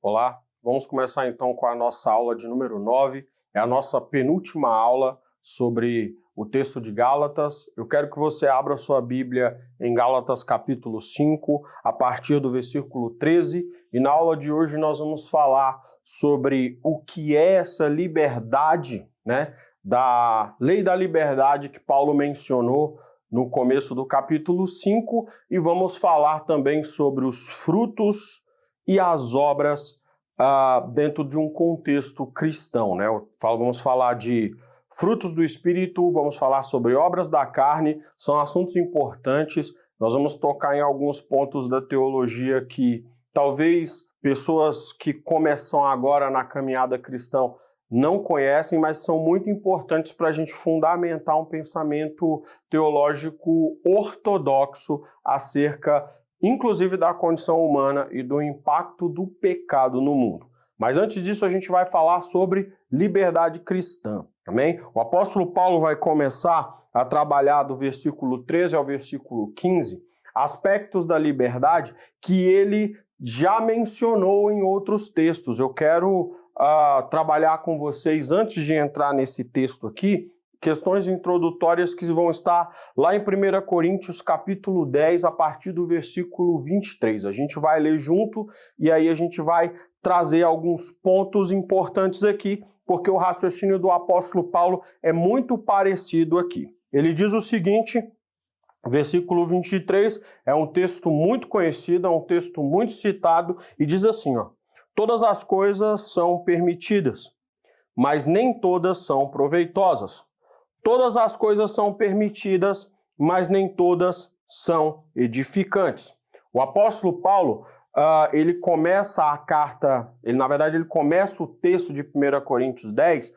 Olá, vamos começar então com a nossa aula de número 9, é a nossa penúltima aula sobre o texto de Gálatas. Eu quero que você abra sua Bíblia em Gálatas capítulo 5, a partir do versículo 13, e na aula de hoje nós vamos falar sobre o que é essa liberdade, da lei da liberdade que Paulo mencionou no começo do capítulo 5, e vamos falar também sobre os frutos e as obras dentro de um contexto cristão, Vamos falar de frutos do Espírito, vamos falar sobre obras da carne, são assuntos importantes. Nós vamos tocar em alguns pontos da teologia que talvez pessoas que começam agora na caminhada cristã não conhecem, mas são muito importantes para a gente fundamentar um pensamento teológico ortodoxo acerca, inclusive, da condição humana e do impacto do pecado no mundo. Mas antes disso, a gente vai falar sobre liberdade cristã, amém? O apóstolo Paulo vai começar a trabalhar do versículo 13 ao versículo 15 aspectos da liberdade que ele já mencionou em outros textos. Eu quero trabalhar com vocês, antes de entrar nesse texto aqui, questões introdutórias que vão estar lá em 1 Coríntios capítulo 10, a partir do versículo 23. A gente vai ler junto e aí a gente vai trazer alguns pontos importantes aqui, porque o raciocínio do apóstolo Paulo é muito parecido aqui. Ele diz o seguinte, versículo 23, é um texto muito conhecido, é um texto muito citado, e diz assim, todas as coisas são permitidas, mas nem todas são proveitosas. Todas as coisas são permitidas, mas nem todas são edificantes. O apóstolo Paulo, ele começa a carta, ele começa o texto de 1 Coríntios 10,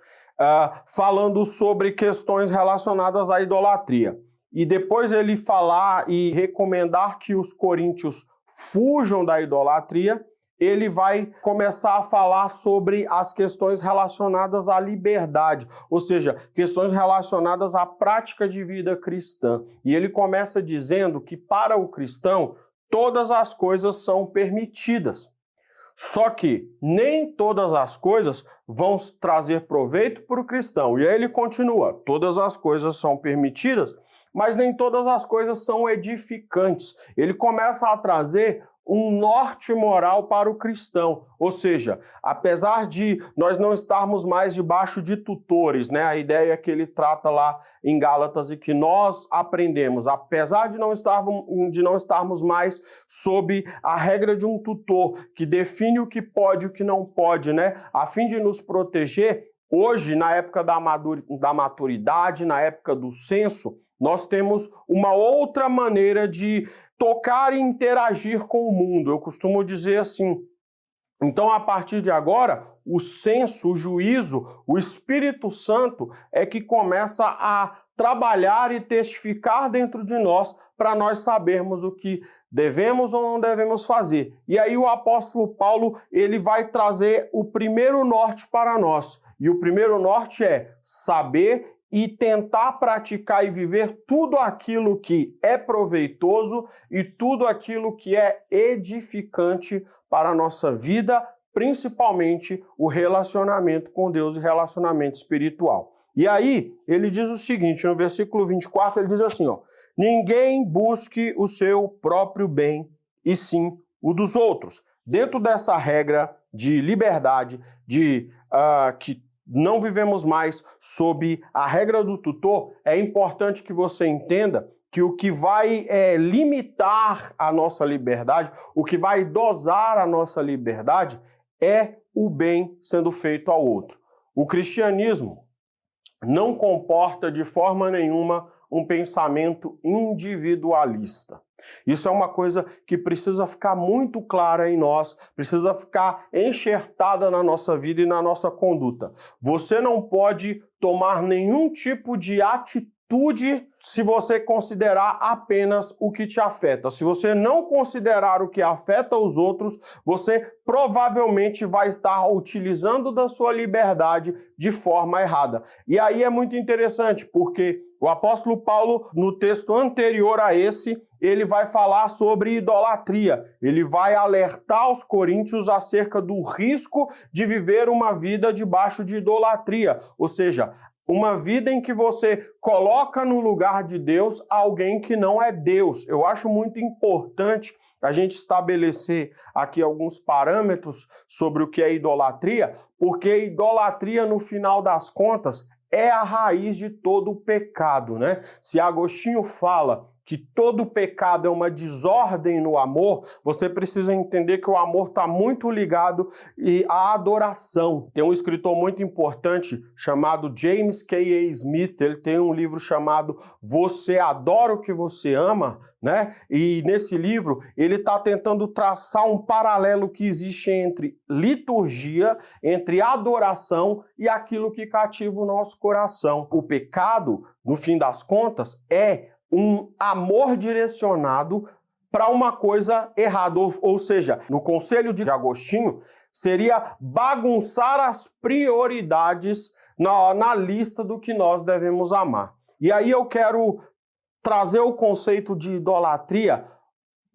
falando sobre questões relacionadas à idolatria. E depois ele falar e recomendar que os coríntios fujam da idolatria, ele vai começar a falar sobre as questões relacionadas à liberdade, ou seja, questões relacionadas à prática de vida cristã. E ele começa dizendo que para o cristão todas as coisas são permitidas. Só que nem todas as coisas vão trazer proveito para o cristão. E aí ele continua, todas as coisas são permitidas, mas nem todas as coisas são edificantes. Ele começa a trazer um norte moral para o cristão, ou seja, apesar de nós não estarmos mais debaixo de tutores, a ideia que ele trata lá em Gálatas e que nós aprendemos, apesar de não estarmos mais sob a regra de um tutor que define o que pode e o que não pode, a fim de nos proteger, hoje, na época da maturidade, na época do censo, nós temos uma outra maneira de tocar e interagir com o mundo. Eu costumo dizer assim, então a partir de agora, o senso, o juízo, o Espírito Santo é que começa a trabalhar e testificar dentro de nós para nós sabermos o que devemos ou não devemos fazer. E aí o apóstolo Paulo, ele vai trazer o primeiro norte para nós. E o primeiro norte é saber e tentar praticar e viver tudo aquilo que é proveitoso e tudo aquilo que é edificante para a nossa vida, principalmente o relacionamento com Deus e relacionamento espiritual. E aí, ele diz o seguinte, no versículo 24, ele diz assim, ninguém busque o seu próprio bem, e sim o dos outros. Dentro dessa regra de liberdade, que não vivemos mais sob a regra do tutor, é importante que você entenda que o que vai limitar a nossa liberdade, o que vai dosar a nossa liberdade, é o bem sendo feito ao outro. O cristianismo não comporta de forma nenhuma um pensamento individualista. Isso é uma coisa que precisa ficar muito clara em nós, precisa ficar enxertada na nossa vida e na nossa conduta. Você não pode tomar nenhum tipo de atitude se você considerar apenas o que te afeta. Se você não considerar o que afeta os outros, você provavelmente vai estar utilizando da sua liberdade de forma errada. E aí é muito interessante, porque O apóstolo Paulo, no texto anterior a esse, ele vai falar sobre idolatria. Ele vai alertar os coríntios acerca do risco de viver uma vida debaixo de idolatria. Ou seja, uma vida em que você coloca no lugar de Deus alguém que não é Deus. Eu acho muito importante a gente estabelecer aqui alguns parâmetros sobre o que é idolatria, porque idolatria, no final das contas, é a raiz de todo o pecado, né? Se Agostinho fala que todo pecado é uma desordem no amor, você precisa entender que o amor está muito ligado à adoração. Tem um escritor muito importante chamado James K. A. Smith, ele tem um livro chamado Você Adora o que Você Ama, né? E nesse livro ele está tentando traçar um paralelo que existe entre liturgia, entre adoração e aquilo que cativa o nosso coração. O pecado, no fim das contas, é um amor direcionado para uma coisa errada, ou seja, no conselho de Agostinho, seria bagunçar as prioridades na lista do que nós devemos amar. E aí eu quero trazer o conceito de idolatria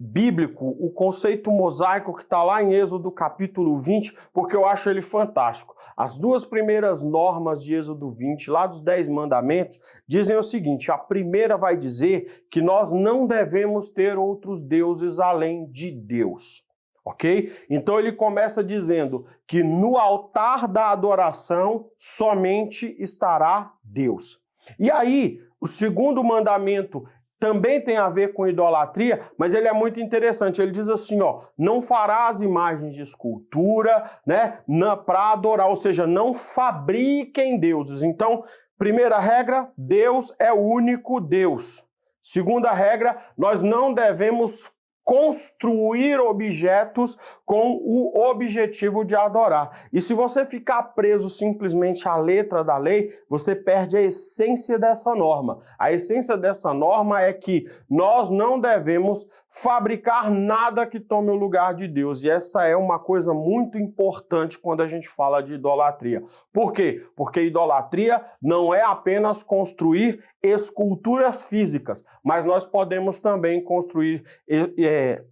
bíblico, o conceito mosaico que está lá em Êxodo capítulo 20, porque eu acho ele fantástico. As duas primeiras normas de Êxodo 20, lá dos 10 mandamentos, dizem o seguinte: a primeira vai dizer que nós não devemos ter outros deuses além de Deus, ok? Então ele começa dizendo que no altar da adoração somente estará Deus. E aí, o segundo mandamento também tem a ver com idolatria, mas ele é muito interessante. Ele diz assim, ó, não farás imagens de escultura, né, para adorar, ou seja, não fabriquem deuses. Então, primeira regra, Deus é o único Deus. Segunda regra, nós não devemos construir objetos com o objetivo de adorar. E se você ficar preso simplesmente à letra da lei, você perde a essência dessa norma. A essência dessa norma é que nós não devemos fabricar nada que tome o lugar de Deus. E essa é uma coisa muito importante quando a gente fala de idolatria. Por quê? Porque idolatria não é apenas construir esculturas físicas, mas nós podemos também construir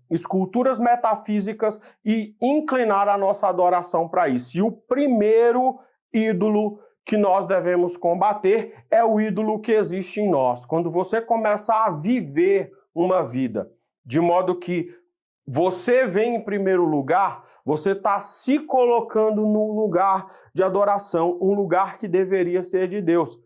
esculturas metafísicas e inclinar a nossa adoração para isso. E o primeiro ídolo que nós devemos combater é o ídolo que existe em nós. Quando você começa a viver uma vida de modo que você vem em primeiro lugar, você está se colocando num lugar de adoração, um lugar que deveria ser de Deus.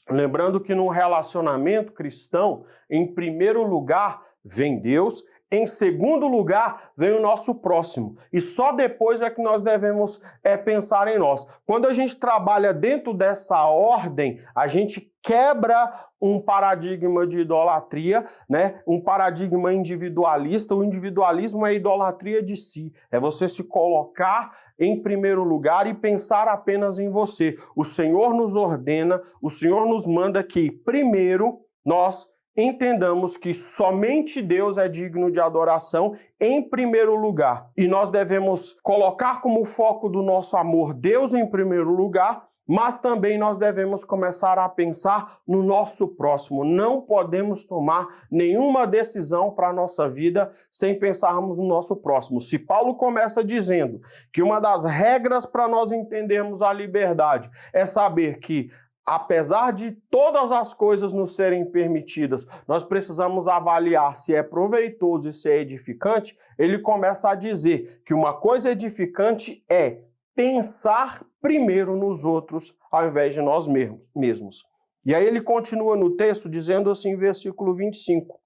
Lembrando que num relacionamento cristão, em primeiro lugar vem Deus, em segundo lugar vem o nosso próximo. E só depois é que nós devemos pensar em nós. Quando a gente trabalha dentro dessa ordem, a gente quebra um paradigma de idolatria, né? Um paradigma individualista. O individualismo é a idolatria de si. É você se colocar em primeiro lugar e pensar apenas em você. O Senhor nos ordena, o Senhor nos manda que primeiro nós entendamos que somente Deus é digno de adoração em primeiro lugar. E nós devemos colocar como foco do nosso amor Deus em primeiro lugar, mas também nós devemos começar a pensar no nosso próximo. Não podemos tomar nenhuma decisão para a nossa vida sem pensarmos no nosso próximo. Se Paulo começa dizendo que uma das regras para nós entendermos a liberdade é saber que apesar de todas as coisas nos serem permitidas, nós precisamos avaliar se é proveitoso e se é edificante. Ele começa a dizer que uma coisa edificante é pensar primeiro nos outros ao invés de nós mesmos. E aí ele continua no texto dizendo assim, versículo 25.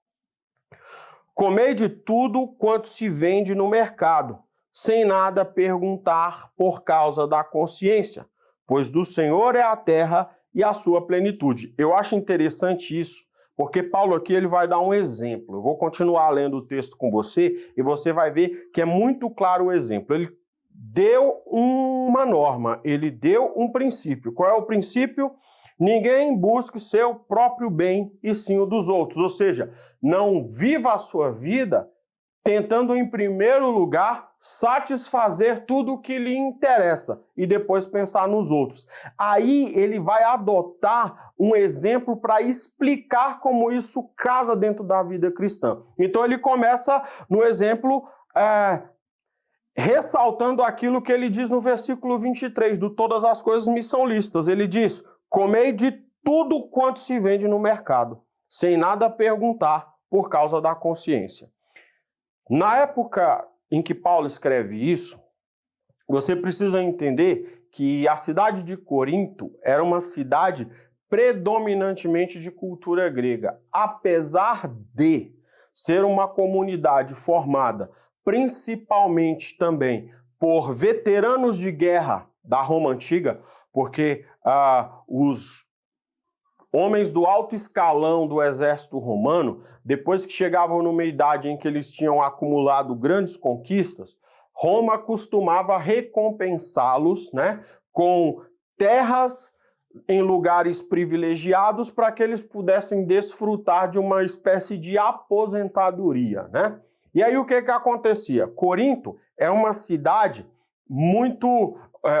Comei de tudo quanto se vende no mercado, sem nada perguntar por causa da consciência, pois do Senhor é a terra e a sua plenitude. Eu acho interessante isso, porque Paulo aqui ele vai dar um exemplo. Eu vou continuar lendo o texto com você e você vai ver que é muito claro o exemplo. Ele deu uma norma, ele deu um princípio. Qual é o princípio? Ninguém busque seu próprio bem e sim o dos outros. Ou seja, não viva a sua vida tentando em primeiro lugar satisfazer tudo o que lhe interessa e depois pensar nos outros. Aí ele vai adotar um exemplo para explicar como isso casa dentro da vida cristã. Então ele começa no exemplo ressaltando aquilo que ele diz no versículo 23, do todas as coisas me são lícitas. Ele diz, comei de tudo quanto se vende no mercado, sem nada perguntar por causa da consciência. Na época em que Paulo escreve isso, você precisa entender que a cidade de Corinto era uma cidade predominantemente de cultura grega, apesar de ser uma comunidade formada principalmente também por veteranos de guerra da Roma Antiga, porque os homens do alto escalão do exército romano, depois que chegavam numa idade em que eles tinham acumulado grandes conquistas, Roma costumava recompensá-los, né, com terras em lugares privilegiados para que eles pudessem desfrutar de uma espécie de aposentadoria, né? E aí o que acontecia? Corinto é uma cidade muito...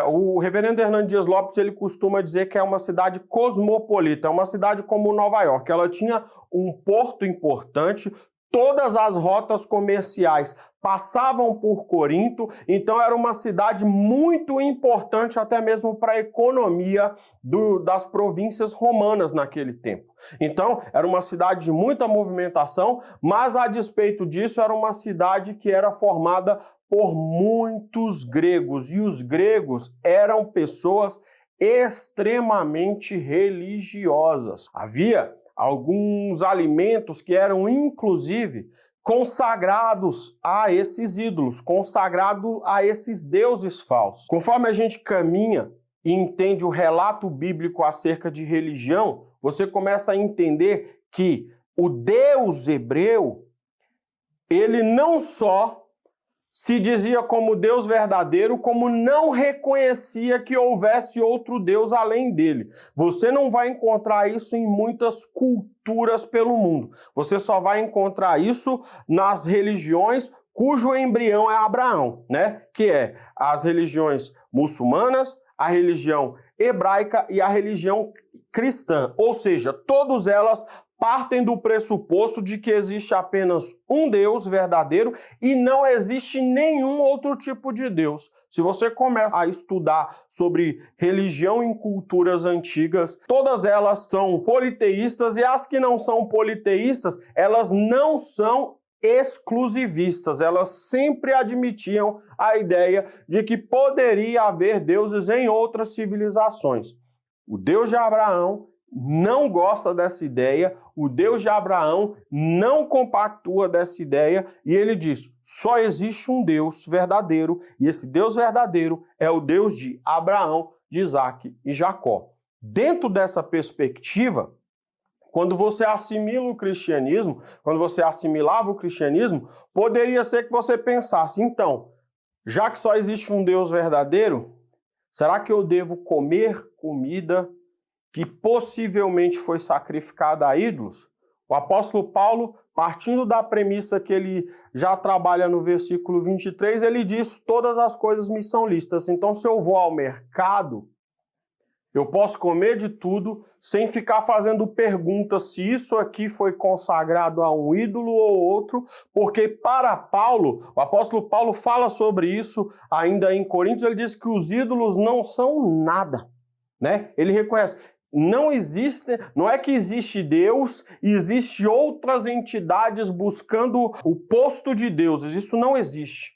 o reverendo Hernando Dias Lopes ele costuma dizer que é uma cidade cosmopolita, é uma cidade como Nova York. Ela tinha um porto importante, todas as rotas comerciais passavam por Corinto, então era uma cidade muito importante até mesmo para a economia das províncias romanas naquele tempo. Então era uma cidade de muita movimentação, mas a despeito disso era uma cidade que era formada por muitos gregos, e os gregos eram pessoas extremamente religiosas. Havia alguns alimentos que eram inclusive consagrados a esses ídolos, consagrados a esses deuses falsos. Conforme a gente caminha e entende o relato bíblico acerca de religião, você começa a entender que o Deus hebreu, ele não só se dizia como Deus verdadeiro, como não reconhecia que houvesse outro Deus além dele. Você não vai encontrar isso em muitas culturas pelo mundo. Você só vai encontrar isso nas religiões cujo embrião é Abraão, né? Que é as religiões muçulmanas, a religião hebraica e a religião cristã. Ou seja, todas elas partem do pressuposto de que existe apenas um Deus verdadeiro e não existe nenhum outro tipo de Deus. Se você começa a estudar sobre religião em culturas antigas, todas elas são politeístas, e as que não são politeístas, elas não são exclusivistas. Elas sempre admitiam a ideia de que poderia haver deuses em outras civilizações. O Deus de Abraão não gosta dessa ideia, o Deus de Abraão não compactua dessa ideia, e ele diz, só existe um Deus verdadeiro, e esse Deus verdadeiro é o Deus de Abraão, de Isaac e Jacó. Dentro dessa perspectiva, quando você assimila o cristianismo, quando você assimilava o cristianismo, poderia ser que você pensasse, então, já que só existe um Deus verdadeiro, será que eu devo comer comida que possivelmente foi sacrificada a ídolos? O apóstolo Paulo, partindo da premissa que ele já trabalha no versículo 23, ele diz, todas as coisas me são lícitas. Então, se eu vou ao mercado, eu posso comer de tudo sem ficar fazendo perguntas se isso aqui foi consagrado a um ídolo ou outro, porque para Paulo, o apóstolo Paulo fala sobre isso ainda em Coríntios, ele diz que os ídolos não são nada, né? Ele reconhece, não é que existe Deus e existe outras entidades buscando o posto de deuses, isso não existe.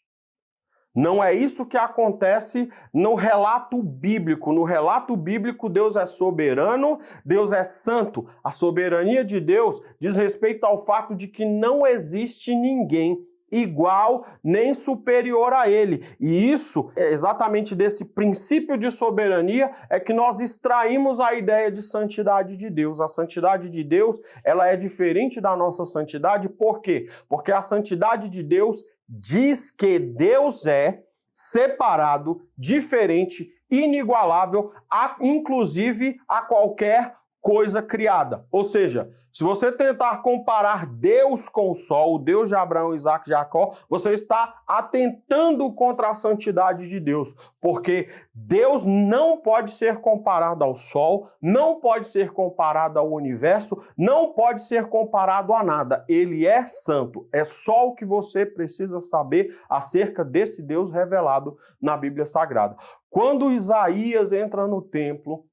Não é isso que acontece no relato bíblico. No relato bíblico, Deus é soberano, Deus é santo. A soberania de Deus diz respeito ao fato de que não existe ninguém igual nem superior a ele. E isso, exatamente desse princípio de soberania, é que nós extraímos a ideia de santidade de Deus. A santidade de Deus, ela é diferente da nossa santidade. Por quê? Porque a santidade de Deus diz que Deus é separado, diferente, inigualável, inclusive a qualquer coisa criada. Ou seja, se você tentar comparar Deus com o sol, o Deus de Abraão, Isaac e Jacó, você está atentando contra a santidade de Deus, porque Deus não pode ser comparado ao sol, não pode ser comparado ao universo, não pode ser comparado a nada. Ele é santo. É só o que você precisa saber acerca desse Deus revelado na Bíblia Sagrada. Quando Isaías entra no templo,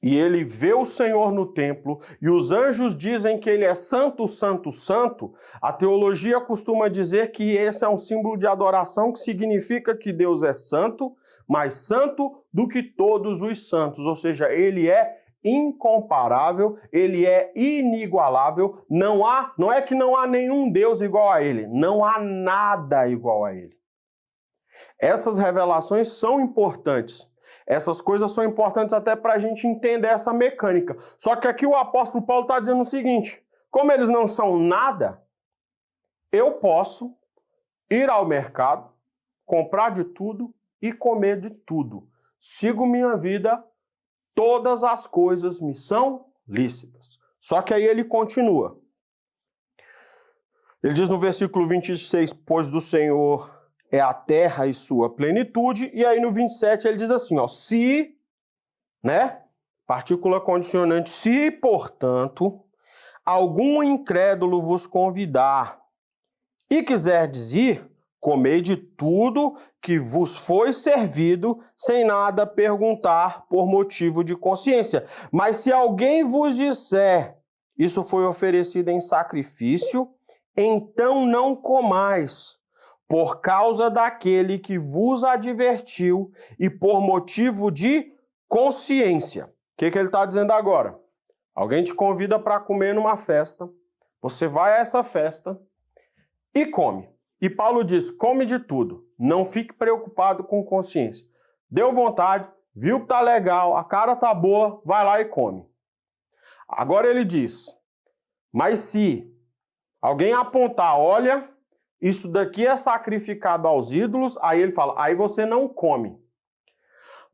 e ele vê o Senhor no templo, e os anjos dizem que ele é santo, santo, santo, a teologia costuma dizer que esse é um símbolo de adoração que significa que Deus é santo, mais santo do que todos os santos, ou seja, ele é incomparável, ele é inigualável, não é que não há nenhum Deus igual a ele, não há nada igual a ele. Essas revelações são importantes. Essas coisas são importantes até para a gente entender essa mecânica. Só que aqui o apóstolo Paulo está dizendo o seguinte: como eles não são nada, eu posso ir ao mercado, comprar de tudo e comer de tudo. Sigo minha vida, todas as coisas me são lícitas. Só que aí ele continua. Ele diz no versículo 26, pois do Senhor é a terra e sua plenitude, e aí no 27 ele diz assim, ó, se, né, partícula condicionante, se, portanto, algum incrédulo vos convidar e quiserdes ir, comei de tudo que vos foi servido, sem nada perguntar por motivo de consciência. Mas se alguém vos disser, isso foi oferecido em sacrifício, então não comais, por causa daquele que vos advertiu e por motivo de consciência. O que ele está dizendo agora? Alguém te convida para comer numa festa, você vai a essa festa e come. E Paulo diz, come de tudo, não fique preocupado com consciência. Deu vontade, viu que tá legal, a cara tá boa, vai lá e come. Agora ele diz, mas se alguém apontar, olha, isso daqui é sacrificado aos ídolos, aí ele fala, aí você não come.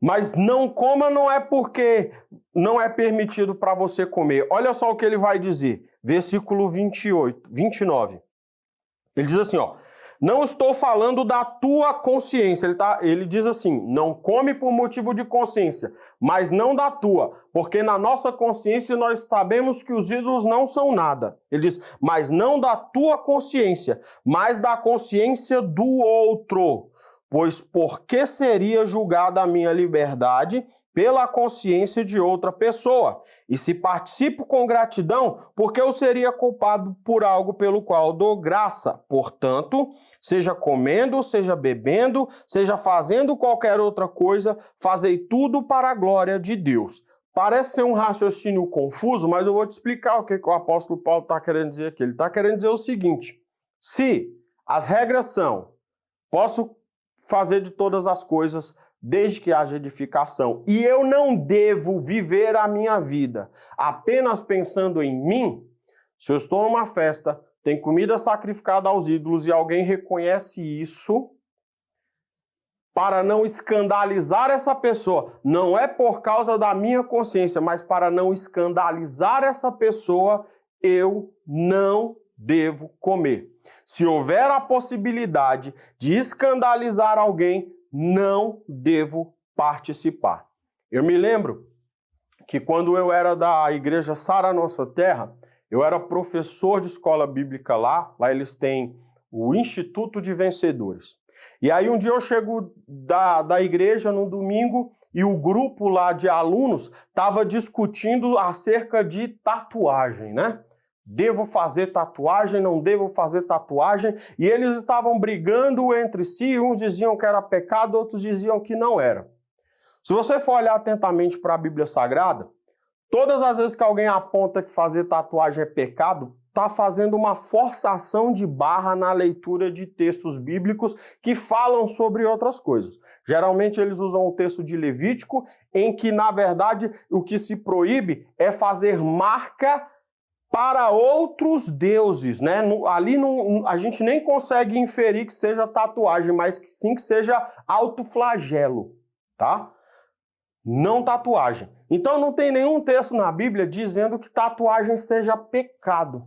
Mas não coma não é porque não é permitido para você comer. Olha só o que ele vai dizer, versículo 29. Ele diz assim, ó, não estou falando da tua consciência. Ele diz assim, não come por motivo de consciência, mas não da tua, porque na nossa consciência nós sabemos que os ídolos não são nada. Ele diz, mas não da tua consciência, mas da consciência do outro. Pois por que seria julgada a minha liberdade pela consciência de outra pessoa? E se participo com gratidão, porque eu seria culpado por algo pelo qual dou graça. Portanto, seja comendo, seja bebendo, seja fazendo qualquer outra coisa, fazei tudo para a glória de Deus. Parece ser um raciocínio confuso, mas eu vou te explicar o que o apóstolo Paulo está querendo dizer aqui. Ele está querendo dizer o seguinte, se as regras são, posso fazer de todas as coisas, desde que haja edificação, e eu não devo viver a minha vida apenas pensando em mim, se eu estou numa festa, tem comida sacrificada aos ídolos e alguém reconhece isso, para não escandalizar essa pessoa, não é por causa da minha consciência, mas para não escandalizar essa pessoa, eu não devo comer. Se houver a possibilidade de escandalizar alguém, não devo participar. Eu me lembro que quando eu era da igreja Sara Nossa Terra, eu era professor de escola bíblica lá eles têm o Instituto de Vencedores. E aí um dia eu chego da igreja no domingo e o grupo lá de alunos estava discutindo acerca de tatuagem, né? Devo fazer tatuagem, não devo fazer tatuagem, e eles estavam brigando entre si, uns diziam que era pecado, outros diziam que não era. Se você for olhar atentamente para a Bíblia Sagrada, todas as vezes que alguém aponta que fazer tatuagem é pecado, está fazendo uma forçação de barra na leitura de textos bíblicos que falam sobre outras coisas. Geralmente eles usam o texto de Levítico, em que, na verdade, o que se proíbe é fazer marca para outros deuses, né? Ali a gente nem consegue inferir que seja tatuagem, mas que sim que seja autoflagelo, tá? não tatuagem. Então não tem nenhum texto na Bíblia dizendo que tatuagem seja pecado.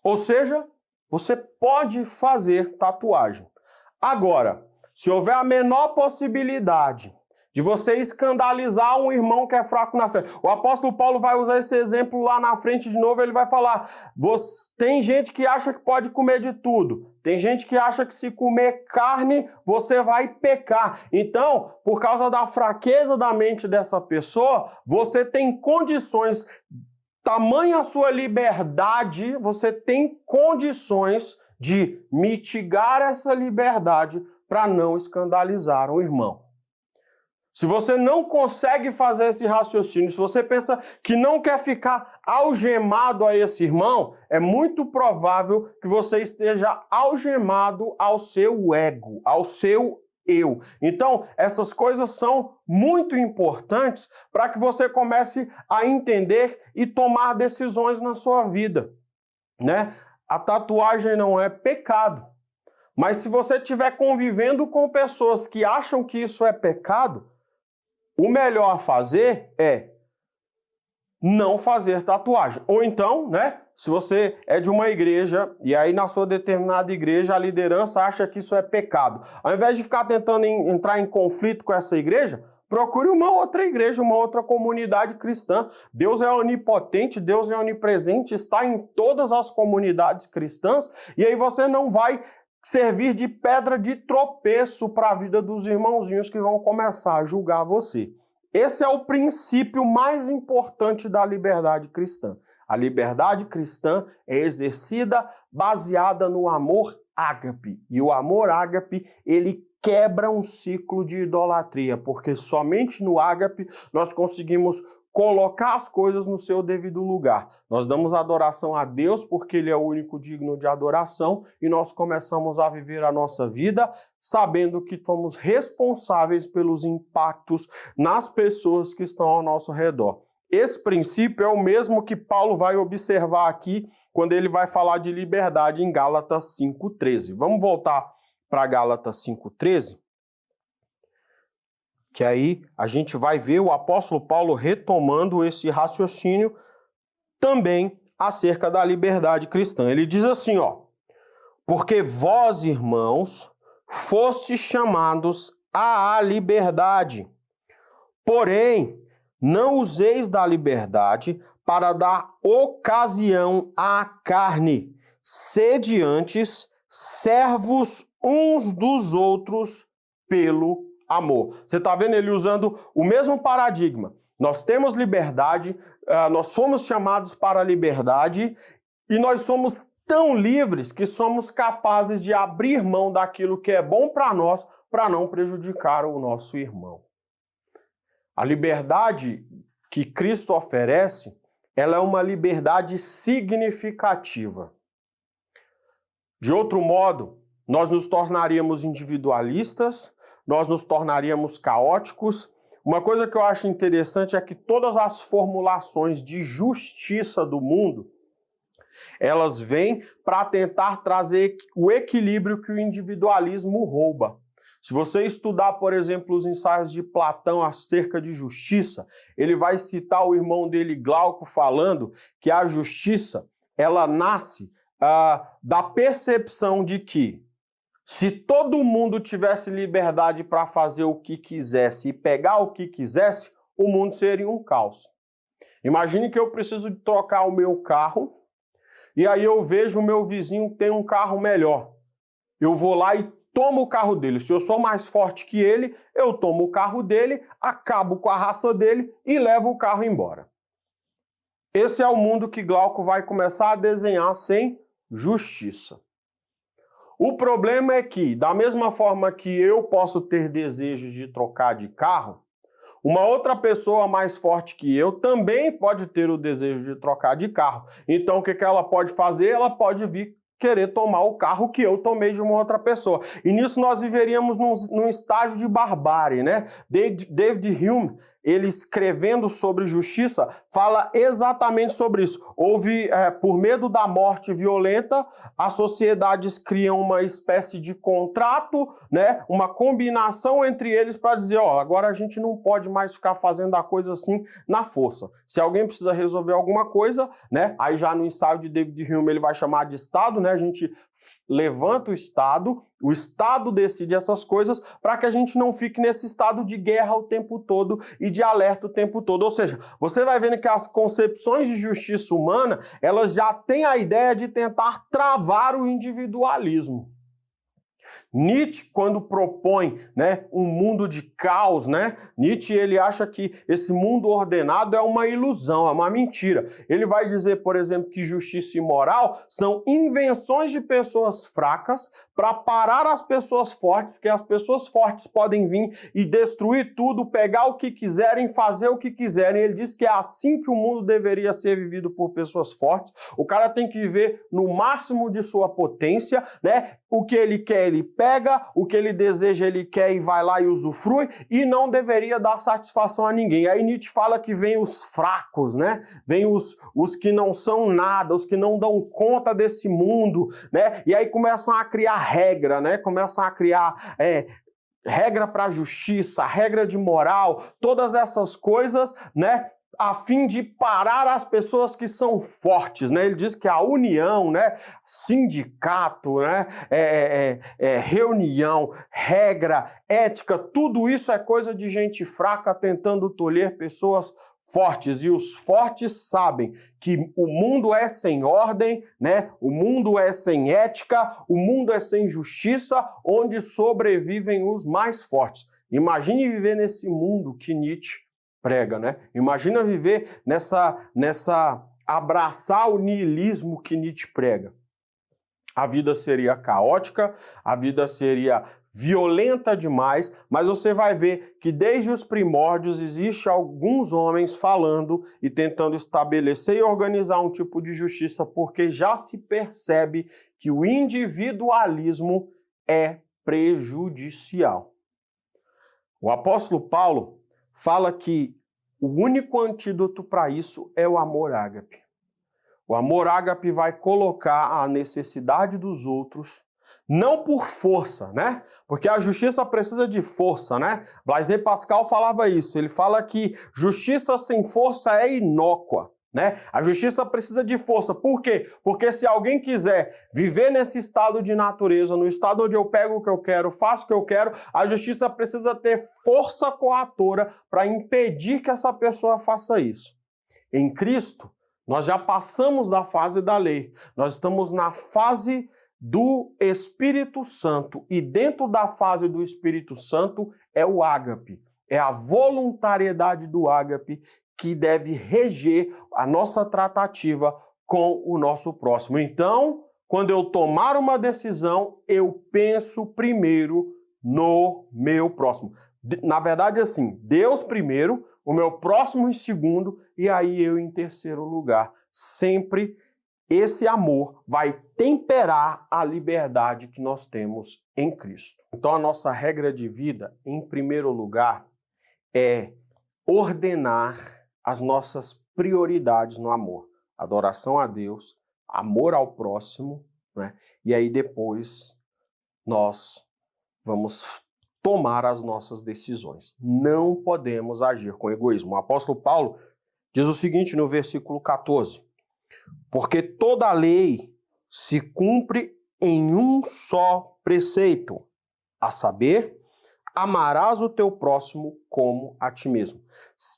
Ou seja, você pode fazer tatuagem. Agora, se houver a menor possibilidade de você escandalizar um irmão que é fraco na fé. O apóstolo Paulo vai usar esse exemplo lá na frente de novo, ele vai falar, tem gente que acha que pode comer de tudo, tem gente que acha que se comer carne, você vai pecar. Então, por causa da fraqueza da mente dessa pessoa, você tem condições, tamanha a sua liberdade, você tem condições de mitigar essa liberdade para não escandalizar o irmão. Se você não consegue fazer esse raciocínio, se você pensa que não quer ficar algemado a esse irmão, é muito provável que você esteja algemado ao seu ego, ao seu eu. Então, essas coisas são muito importantes para que você comece a entender e tomar decisões na sua vida, né? A tatuagem não é pecado, mas se você estiver convivendo com pessoas que acham que isso é pecado, o melhor a fazer é não fazer tatuagem. Ou então, né, se você é de uma igreja e aí na sua determinada igreja a liderança acha que isso é pecado. Ao invés de ficar tentando entrar em conflito com essa igreja, procure uma outra igreja, uma outra comunidade cristã. Deus é onipotente, Deus é onipresente, está em todas as comunidades cristãs e aí você não vai servir de pedra de tropeço para a vida dos irmãozinhos que vão começar a julgar você. Esse é o princípio mais importante da liberdade cristã. A liberdade cristã é exercida baseada no amor ágape. E o amor ágape, ele quebra um ciclo de idolatria, porque somente no ágape nós conseguimos colocar as coisas no seu devido lugar. Nós damos adoração a Deus porque Ele é o único digno de adoração e nós começamos a viver a nossa vida sabendo que somos responsáveis pelos impactos nas pessoas que estão ao nosso redor. Esse princípio é o mesmo que Paulo vai observar aqui quando ele vai falar de liberdade em Gálatas 5,13. Vamos voltar para Gálatas 5,13? Que aí a gente vai ver o apóstolo Paulo retomando esse raciocínio também acerca da liberdade cristã. Ele diz assim, ó, porque vós, irmãos, fostes chamados à liberdade, porém, não useis da liberdade para dar ocasião à carne, sede antes servos uns dos outros pelo amor. Você está vendo ele usando o mesmo paradigma. Nós temos liberdade, nós fomos chamados para a liberdade e nós somos tão livres que somos capazes de abrir mão daquilo que é bom para nós para não prejudicar o nosso irmão. A liberdade que Cristo oferece, ela é uma liberdade significativa. De outro modo, nós nos tornaríamos individualistas, nós nos tornaríamos caóticos. Uma coisa que eu acho interessante é que todas as formulações de justiça do mundo, elas vêm para tentar trazer o equilíbrio que o individualismo rouba. Se você estudar, por exemplo, os ensaios de Platão acerca de justiça, ele vai citar o irmão dele, Glauco, falando que a justiça, ela nasce da percepção de que se todo mundo tivesse liberdade para fazer o que quisesse e pegar o que quisesse, o mundo seria um caos. Imagine que eu preciso de trocar o meu carro e aí eu vejo o meu vizinho tem um carro melhor. Eu vou lá e tomo o carro dele. Se eu sou mais forte que ele, eu tomo o carro dele, acabo com a raça dele e levo o carro embora. Esse é o mundo que Glauco vai começar a desenhar sem justiça. O problema é que, da mesma forma que eu posso ter desejos de trocar de carro, uma outra pessoa mais forte que eu também pode ter o desejo de trocar de carro. Então, o que ela pode fazer? Ela pode vir querer tomar o carro que eu tomei de uma outra pessoa. E nisso nós viveríamos num estágio de barbárie, né? David Hume, ele escrevendo sobre justiça, fala exatamente sobre isso. Por medo da morte violenta, as sociedades criam uma espécie de contrato, né, uma combinação entre eles para dizer, agora a gente não pode mais ficar fazendo a coisa assim na força. Se alguém precisa resolver alguma coisa, né, aí já no ensaio de David Hume ele vai chamar de Estado, né, a gente levanta o Estado decide essas coisas para que a gente não fique nesse estado de guerra o tempo todo e de alerta o tempo todo. Ou seja, você vai vendo que as concepções de justiça humana, elas já têm a ideia de tentar travar o individualismo. Nietzsche, quando propõe, né, um mundo de caos, né, Nietzsche ele acha que esse mundo ordenado é uma ilusão, é uma mentira. Ele vai dizer, por exemplo, que justiça e moral são invenções de pessoas fracas para parar as pessoas fortes, porque as pessoas fortes podem vir e destruir tudo, pegar o que quiserem, fazer o que quiserem. Ele diz que é assim que o mundo deveria ser vivido por pessoas fortes. O cara tem que viver no máximo de sua potência, né? O que ele quer, ele pega, o que ele deseja, ele quer e vai lá e usufrui, e não deveria dar satisfação a ninguém. Aí Nietzsche fala que vem os fracos, né? Vem os que não são nada, os que não dão conta desse mundo, né? E aí começam a criar regra, né? Começam a criar regra para a justiça, regra de moral, todas essas coisas, né? A fim de parar as pessoas que são fortes, né? Ele diz que a união, né? Sindicato, né? Reunião, regra, ética, tudo isso é coisa de gente fraca tentando tolher pessoas fortes. E os fortes sabem que o mundo é sem ordem, né? O mundo é sem ética, o mundo é sem justiça, onde sobrevivem os mais fortes. Imagine viver nesse mundo que Nietzsche prega, né? Imagina viver abraçar o niilismo que Nietzsche prega. A vida seria caótica, a vida seria violenta demais, mas você vai ver que desde os primórdios existe alguns homens falando e tentando estabelecer e organizar um tipo de justiça, porque já se percebe que o individualismo é prejudicial. O apóstolo Paulo fala que o único antídoto para isso é o amor ágape. O amor ágape vai colocar a necessidade dos outros, não por força, né? Porque a justiça precisa de força, né? Blaise Pascal falava isso, ele fala que justiça sem força é inócua, né? A justiça precisa de força. Por quê? Porque se alguém quiser viver nesse estado de natureza, no estado onde eu pego o que eu quero, faço o que eu quero, a justiça precisa ter força coatora para impedir que essa pessoa faça isso. Em Cristo, nós já passamos da fase da lei, nós estamos na fase do Espírito Santo, e dentro da fase do Espírito Santo é o ágape, é a voluntariedade do ágape que deve reger a nossa tratativa com o nosso próximo. Então, quando eu tomar uma decisão, eu penso primeiro no meu próximo. Na verdade, assim, Deus primeiro, o meu próximo em segundo, e aí eu em terceiro lugar. Sempre esse amor vai temperar a liberdade que nós temos em Cristo. Então, a nossa regra de vida, em primeiro lugar, é ordenar as nossas prioridades no amor. Adoração a Deus, amor ao próximo, né? E aí depois nós vamos tomar as nossas decisões. Não podemos agir com egoísmo. O apóstolo Paulo diz o seguinte no versículo 14: porque toda a lei se cumpre em um só preceito, a saber, amarás o teu próximo como a ti mesmo.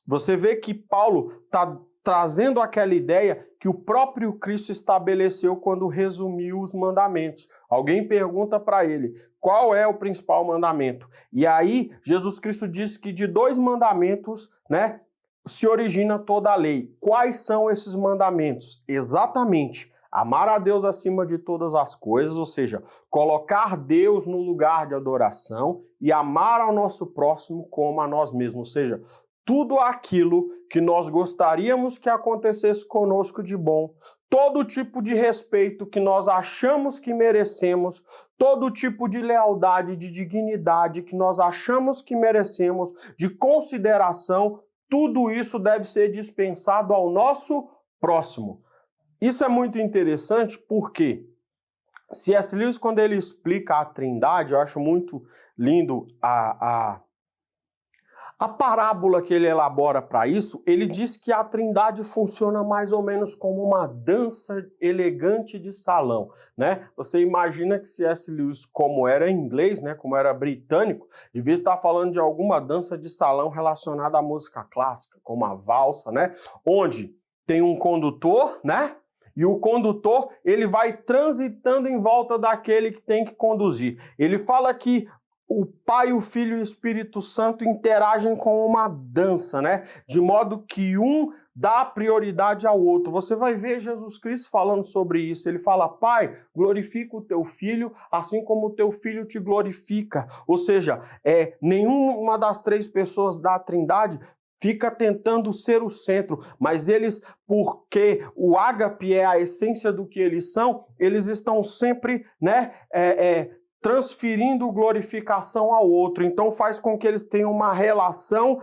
Você vê que Paulo está trazendo aquela ideia que o próprio Cristo estabeleceu quando resumiu os mandamentos. Alguém pergunta para ele, qual é o principal mandamento? E aí, Jesus Cristo diz que de 2 mandamentos, né, se origina toda a lei. Quais são esses mandamentos? Exatamente, amar a Deus acima de todas as coisas, ou seja, colocar Deus no lugar de adoração e amar ao nosso próximo como a nós mesmos, ou seja, tudo aquilo que nós gostaríamos que acontecesse conosco de bom, todo tipo de respeito que nós achamos que merecemos, todo tipo de lealdade, de dignidade que nós achamos que merecemos, de consideração, tudo isso deve ser dispensado ao nosso próximo. Isso é muito interessante porque C.S. Lewis, quando ele explica a Trindade, eu acho muito lindo a parábola que ele elabora para isso. Ele diz que a Trindade funciona mais ou menos como uma dança elegante de salão, né? Você imagina que C.S. Lewis, como era inglês, né, como era britânico, devia estar falando de alguma dança de salão relacionada à música clássica, como a valsa, né? Onde tem um condutor, né? E o condutor, ele vai transitando em volta daquele que tem que conduzir. Ele fala que o Pai, o Filho e o Espírito Santo interagem com uma dança, né? De modo que um dá prioridade ao outro. Você vai ver Jesus Cristo falando sobre isso. Ele fala: Pai, glorifica o teu Filho, assim como o teu Filho te glorifica. Ou seja, nenhuma das três pessoas da Trindade fica tentando ser o centro, mas eles, porque o ágape é a essência do que eles são, eles estão sempre, né, transferindo glorificação ao outro. Então faz com que eles tenham uma relação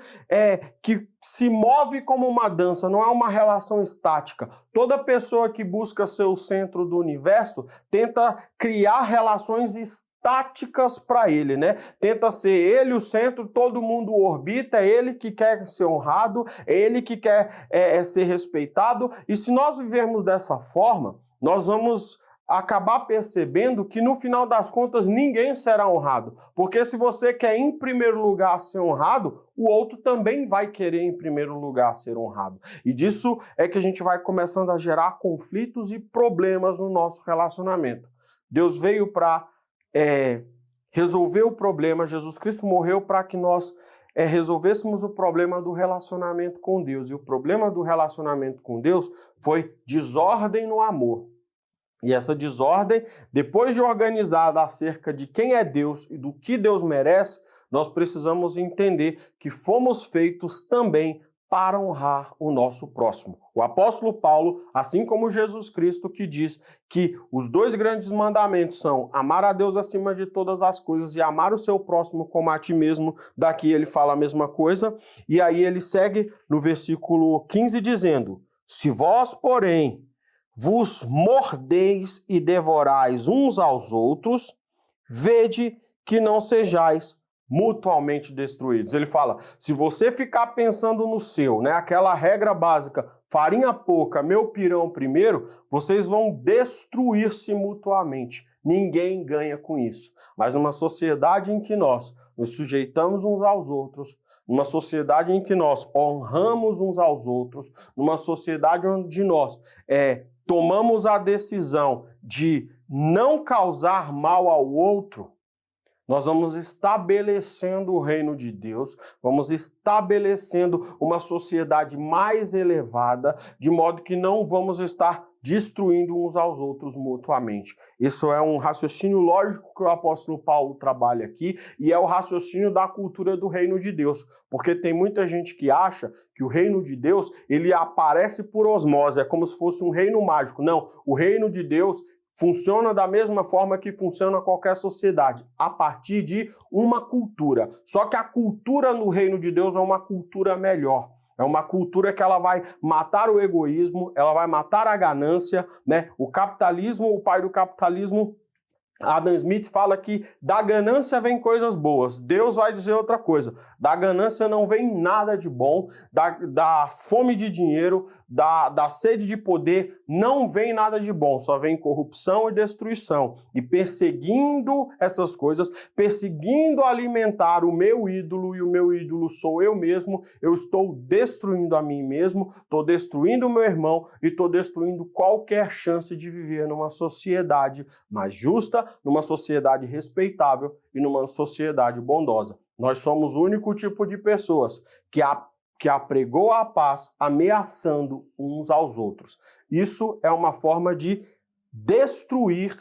que se move como uma dança, não é uma relação estática. Toda pessoa que busca ser o centro do universo tenta criar relações estáticas para ele, né? Tenta ser ele o centro, todo mundo orbita, é ele que quer ser honrado, é ele que quer ser respeitado. E se nós vivermos dessa forma, nós vamos acabar percebendo que no final das contas ninguém será honrado. Porque se você quer em primeiro lugar ser honrado, o outro também vai querer em primeiro lugar ser honrado. E disso é que a gente vai começando a gerar conflitos e problemas no nosso relacionamento. Deus veio para resolver o problema, Jesus Cristo morreu para que nós resolvêssemos o problema do relacionamento com Deus. E o problema do relacionamento com Deus foi desordem no amor. E essa desordem, depois de organizada acerca de quem é Deus e do que Deus merece, nós precisamos entender que fomos feitos também para honrar o nosso próximo. O apóstolo Paulo, assim como Jesus Cristo, que diz que os dois grandes mandamentos são amar a Deus acima de todas as coisas e amar o seu próximo como a ti mesmo, daqui ele fala a mesma coisa, e aí ele segue no versículo 15 dizendo: se vós, porém, vos mordeis e devorais uns aos outros, vede que não sejais mutuamente destruídos. Ele fala, se você ficar pensando no seu, né, aquela regra básica, farinha pouca, meu pirão primeiro, vocês vão destruir-se mutuamente. Ninguém ganha com isso. Mas numa sociedade em que nós nos sujeitamos uns aos outros, numa sociedade em que nós honramos uns aos outros, numa sociedade onde nós tomamos a decisão de não causar mal ao outro, nós vamos estabelecendo o reino de Deus, vamos estabelecendo uma sociedade mais elevada, de modo que não vamos estar destruindo uns aos outros mutuamente. Isso é um raciocínio lógico que o apóstolo Paulo trabalha aqui e é o raciocínio da cultura do reino de Deus, porque tem muita gente que acha que o reino de Deus ele aparece por osmose, é como se fosse um reino mágico. Não, o reino de Deus funciona da mesma forma que funciona qualquer sociedade, a partir de uma cultura. Só que a cultura no reino de Deus é uma cultura melhor. É uma cultura que ela vai matar o egoísmo, ela vai matar a ganância, né? O capitalismo, o pai do capitalismo, Adam Smith, fala que da ganância vem coisas boas. Deus vai dizer outra coisa. Da ganância não vem nada de bom, da fome de dinheiro, da sede de poder, não vem nada de bom, só vem corrupção e destruição. E perseguindo essas coisas, perseguindo alimentar o meu ídolo, e o meu ídolo sou eu mesmo, eu estou destruindo a mim mesmo, estou destruindo o meu irmão e estou destruindo qualquer chance de viver numa sociedade mais justa, numa sociedade respeitável e numa sociedade bondosa. Nós somos o único tipo de pessoas que apregou a paz ameaçando uns aos outros. Isso é uma forma de destruir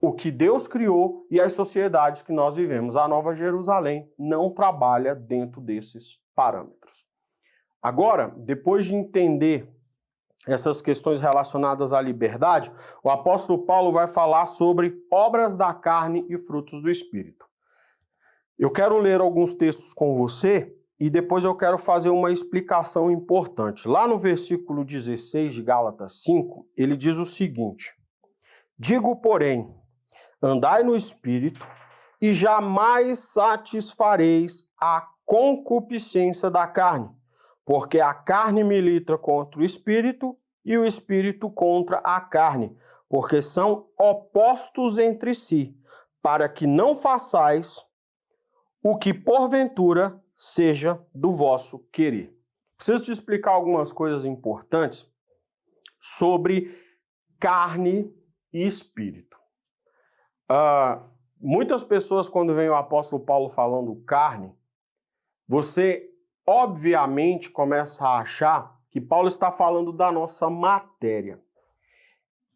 o que Deus criou e as sociedades que nós vivemos. A Nova Jerusalém não trabalha dentro desses parâmetros. Agora, depois de entender essas questões relacionadas à liberdade, o apóstolo Paulo vai falar sobre obras da carne e frutos do Espírito. Eu quero ler alguns textos com você e depois eu quero fazer uma explicação importante. Lá no versículo 16 de Gálatas 5, ele diz o seguinte: digo, porém, andai no Espírito, e jamais satisfareis a concupiscência da carne, porque a carne milita contra o Espírito, e o Espírito contra a carne, porque são opostos entre si, para que não façais o que porventura seja do vosso querer. Preciso te explicar algumas coisas importantes sobre carne e espírito. Muitas pessoas, quando vem o apóstolo Paulo falando carne, você obviamente começa a achar que Paulo está falando da nossa matéria.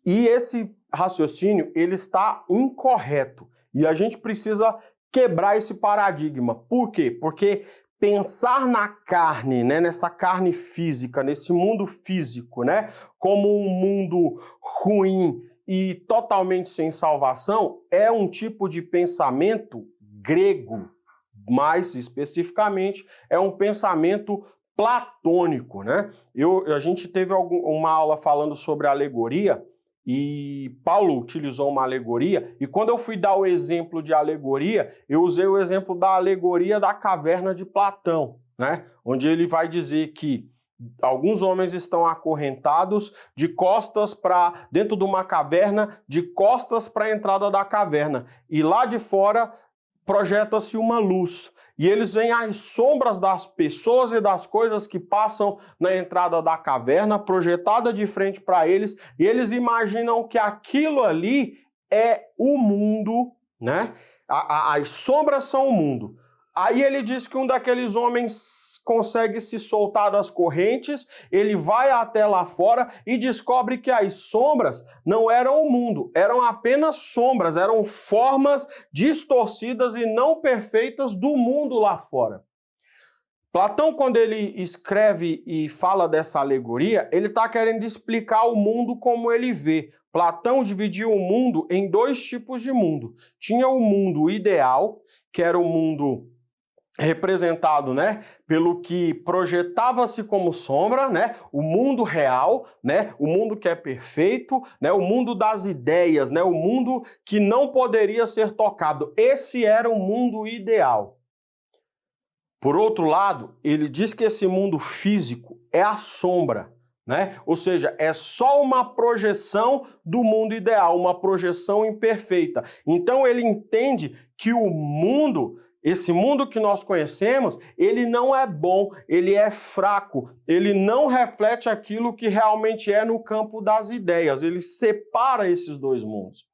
E esse raciocínio, ele está incorreto. E a gente precisa quebrar esse paradigma. Por quê? Porque pensar na carne, né, nessa carne física, nesse mundo físico, né, como um mundo ruim e totalmente sem salvação, é um tipo de pensamento grego. Mais especificamente, é um pensamento platônico, né? A gente teve uma aula falando sobre alegoria, e Paulo utilizou uma alegoria, e quando eu fui dar o exemplo de alegoria, eu usei o exemplo da alegoria da caverna de Platão, né? Onde ele vai dizer que alguns homens estão acorrentados de costas para dentro de uma caverna, de costas para a entrada da caverna, e lá de fora projeta-se uma luz. E eles veem as sombras das pessoas e das coisas que passam na entrada da caverna, projetada de frente para eles, e eles imaginam que aquilo ali é o mundo, né? As sombras são o mundo. Aí ele diz que um daqueles homens consegue se soltar das correntes, ele vai até lá fora e descobre que as sombras não eram o mundo, eram apenas sombras, eram formas distorcidas e não perfeitas do mundo lá fora. Platão, quando ele escreve e fala dessa alegoria, ele está querendo explicar o mundo como ele vê. Platão dividiu o mundo em dois tipos de mundo. Tinha o mundo ideal, que era o mundo representado, né, pelo que projetava-se como sombra, né, o mundo real, né, o mundo que é perfeito, né, o mundo das ideias, né, o mundo que não poderia ser tocado. Esse era o mundo ideal. Por outro lado, ele diz que esse mundo físico é a sombra, né? Ou seja, é só uma projeção do mundo ideal, uma projeção imperfeita. Então ele entende que o mundo, esse mundo que nós conhecemos, ele não é bom, ele é fraco, ele não reflete aquilo que realmente é no campo das ideias, ele separa esses dois mundos.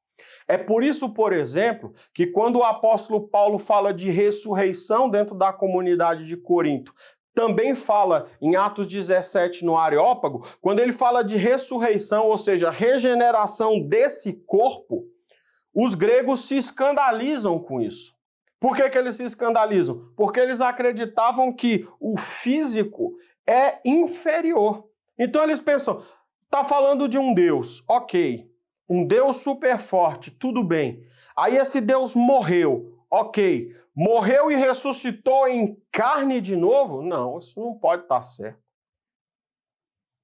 É por isso, por exemplo, que quando o apóstolo Paulo fala de ressurreição dentro da comunidade de Corinto, também fala em Atos 17 no Areópago, quando ele fala de ressurreição, ou seja, regeneração desse corpo, os gregos se escandalizam com isso. Por que eles se escandalizam? Porque eles acreditavam que o físico é inferior. Então eles pensam, está falando de um Deus, ok, um Deus super forte, tudo bem. Aí esse Deus morreu, ok. Morreu e ressuscitou em carne de novo? Não, isso não pode estar certo.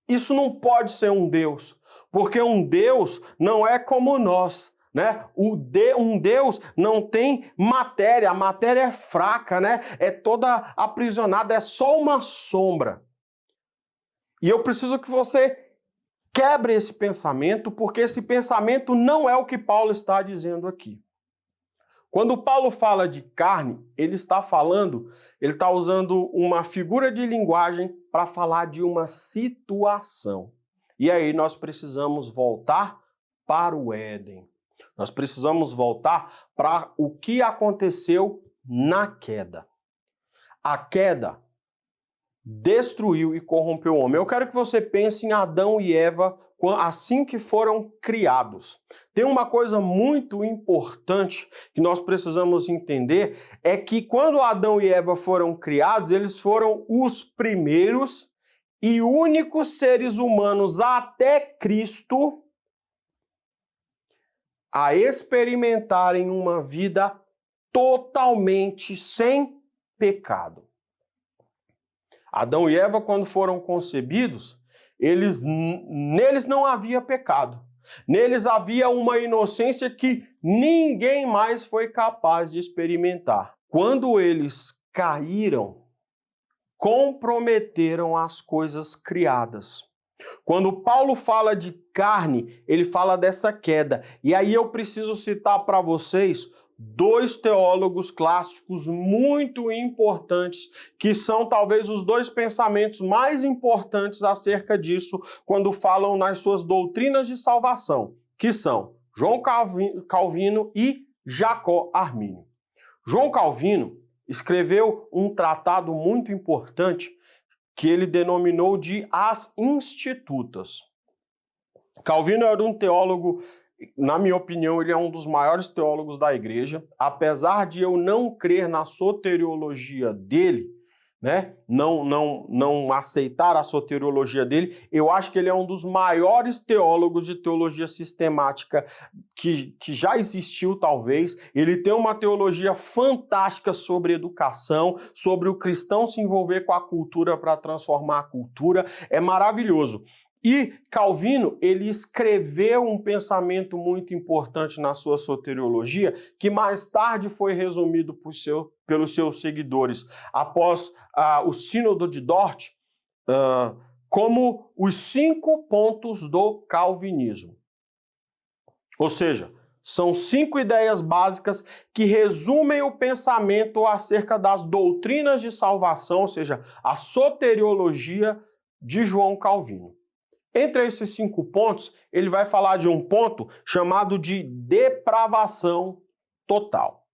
Isso não pode ser um Deus, porque um Deus não é como nós, né? Um Deus não tem matéria, a matéria é fraca, né? É toda aprisionada, é só uma sombra. E eu preciso que você quebre esse pensamento, porque esse pensamento não é o que Paulo está dizendo aqui. Quando Paulo fala de carne, ele está usando uma figura de linguagem para falar de uma situação. E aí nós precisamos voltar para o Éden. Nós precisamos voltar para o que aconteceu na queda. A queda destruiu e corrompeu o homem. Eu quero que você pense em Adão e Eva assim que foram criados. Tem uma coisa muito importante que nós precisamos entender, é que quando Adão e Eva foram criados, eles foram os primeiros e únicos seres humanos até Cristo a experimentarem uma vida totalmente sem pecado. Adão e Eva, quando foram concebidos, neles não havia pecado. Neles havia uma inocência que ninguém mais foi capaz de experimentar. Quando eles caíram, comprometeram as coisas criadas. Quando Paulo fala de carne, ele fala dessa queda. E aí eu preciso citar para vocês dois teólogos clássicos muito importantes, que são talvez os dois pensamentos mais importantes acerca disso quando falam nas suas doutrinas de salvação, que são João Calvino e Jacó Armínio. João Calvino escreveu um tratado muito importante que ele denominou de As Institutas. Calvino era um teólogo, na minha opinião, ele é um dos maiores teólogos da igreja, apesar de eu não crer na soteriologia dele, né? Não aceitar a soteriologia dele, eu acho que ele é um dos maiores teólogos de teologia sistemática que já existiu, talvez. Ele tem uma teologia fantástica sobre educação, sobre o cristão se envolver com a cultura para transformar a cultura, é maravilhoso. E Calvino, ele escreveu um pensamento muito importante na sua soteriologia, que mais tarde foi resumido pelos seus seguidores, após o Sínodo de Dort, como os 5 pontos do calvinismo. Ou seja, são 5 ideias básicas que resumem o pensamento acerca das doutrinas de salvação, ou seja, a soteriologia de João Calvino. Entre esses 5 pontos, ele vai falar de um ponto chamado de depravação total.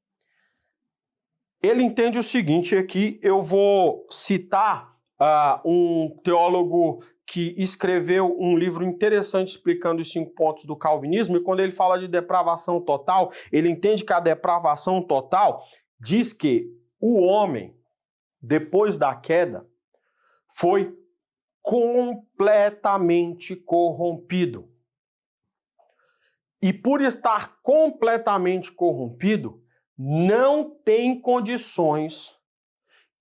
Ele entende o seguinte, aqui eu vou citar um teólogo que escreveu um livro interessante explicando os 5 pontos do calvinismo, e quando ele fala de depravação total, ele entende que a depravação total diz que o homem, depois da queda, foi completamente corrompido. E por estar completamente corrompido, não tem condições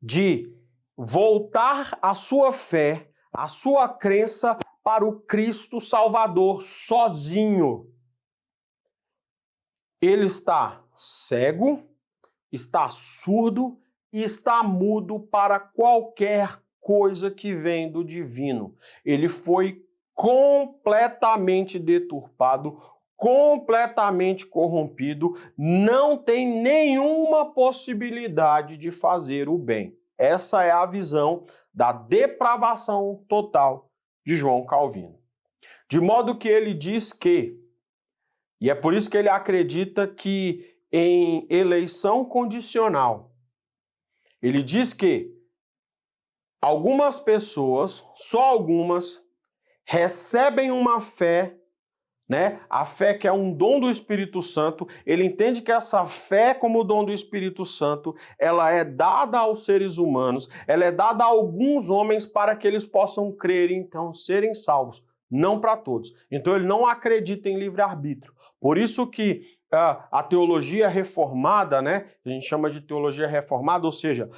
de voltar a sua fé, a sua crença para o Cristo Salvador sozinho. Ele está cego, está surdo e está mudo para qualquer coisa que vem do divino. Ele foi completamente deturpado, completamente corrompido, não tem nenhuma possibilidade de fazer o bem. Essa é a visão da depravação total de João Calvino. De modo que ele diz que, e é por isso que ele acredita que em eleição condicional, ele diz que algumas pessoas, só algumas, recebem uma fé, né? A fé que é um dom do Espírito Santo. Ele entende que essa fé como dom do Espírito Santo, ela é dada aos seres humanos, ela é dada a alguns homens para que eles possam crer e então serem salvos, não para todos. Então ele não acredita em livre-arbítrio. Por isso que a teologia reformada, né? A gente chama de teologia reformada, ou seja,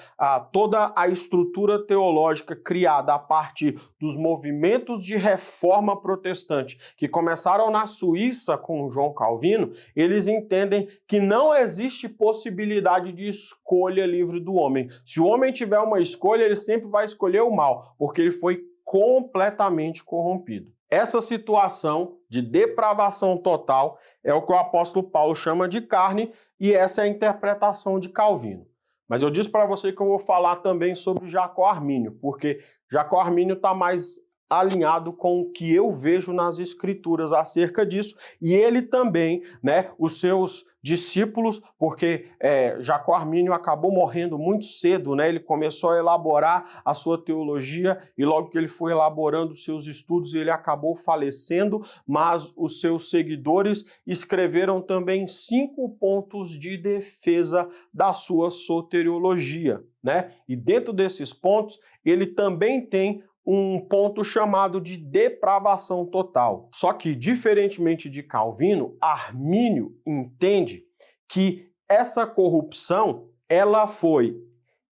toda a estrutura teológica criada a partir dos movimentos de reforma protestante que começaram na Suíça com João Calvino, eles entendem que não existe possibilidade de escolha livre do homem. Se o homem tiver uma escolha, ele sempre vai escolher o mal, porque ele foi completamente corrompido. Essa situação de depravação total é o que o apóstolo Paulo chama de carne, e essa é a interpretação de Calvino. Mas eu disse para você que eu vou falar também sobre Jacó Armínio, porque Jacó Armínio está mais alinhado com o que eu vejo nas escrituras acerca disso, e ele também, né, os seus discípulos, porque Jacó Armínio acabou morrendo muito cedo, né? Ele começou a elaborar a sua teologia e logo que ele foi elaborando os seus estudos, ele acabou falecendo, mas os seus seguidores escreveram também 5 pontos de defesa da sua soteriologia, né? E dentro desses pontos, ele também tem um ponto chamado de depravação total. Só que, diferentemente de Calvino, Armínio entende que essa corrupção ela foi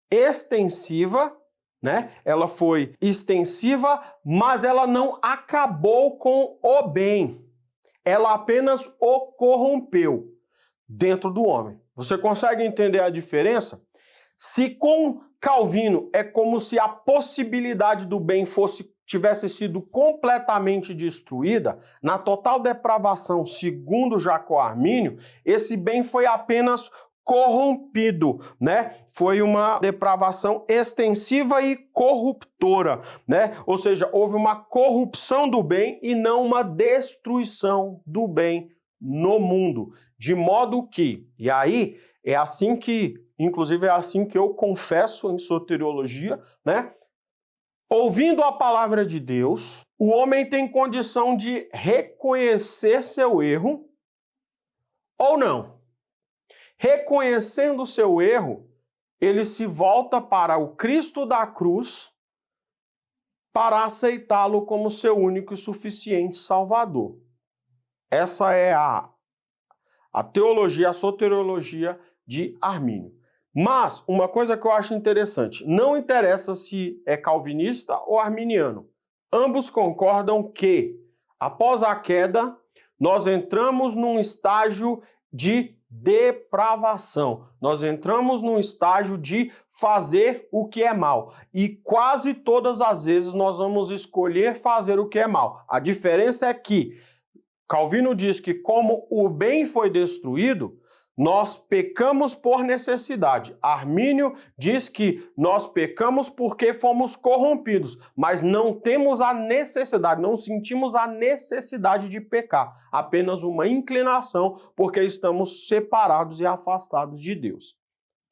extensiva, né? Ela foi extensiva, mas ela não acabou com o bem. Ela apenas o corrompeu dentro do homem. Você consegue entender a diferença? Se com Calvino é como se a possibilidade do bem tivesse sido completamente destruída, na total depravação, segundo Jacó Armínio, esse bem foi apenas corrompido, né? Foi uma depravação extensiva e corruptora, né? Ou seja, houve uma corrupção do bem e não uma destruição do bem no mundo. De modo que, e aí é assim que, inclusive é assim que eu confesso em soteriologia, né? Ouvindo a palavra de Deus, o homem tem condição de reconhecer seu erro ou não. Reconhecendo o seu erro, ele se volta para o Cristo da cruz para aceitá-lo como seu único e suficiente Salvador. Essa é a teologia, a soteriologia de Armínio. Mas, uma coisa que eu acho interessante, não interessa se é calvinista ou arminiano. Ambos concordam que, após a queda, nós entramos num estágio de depravação. Nós entramos num estágio de fazer o que é mal. E quase todas as vezes nós vamos escolher fazer o que é mal. A diferença é que Calvino diz que como o bem foi destruído, nós pecamos por necessidade. Armínio diz que nós pecamos porque fomos corrompidos, mas não temos a necessidade, não sentimos a necessidade de pecar, apenas uma inclinação porque estamos separados e afastados de Deus.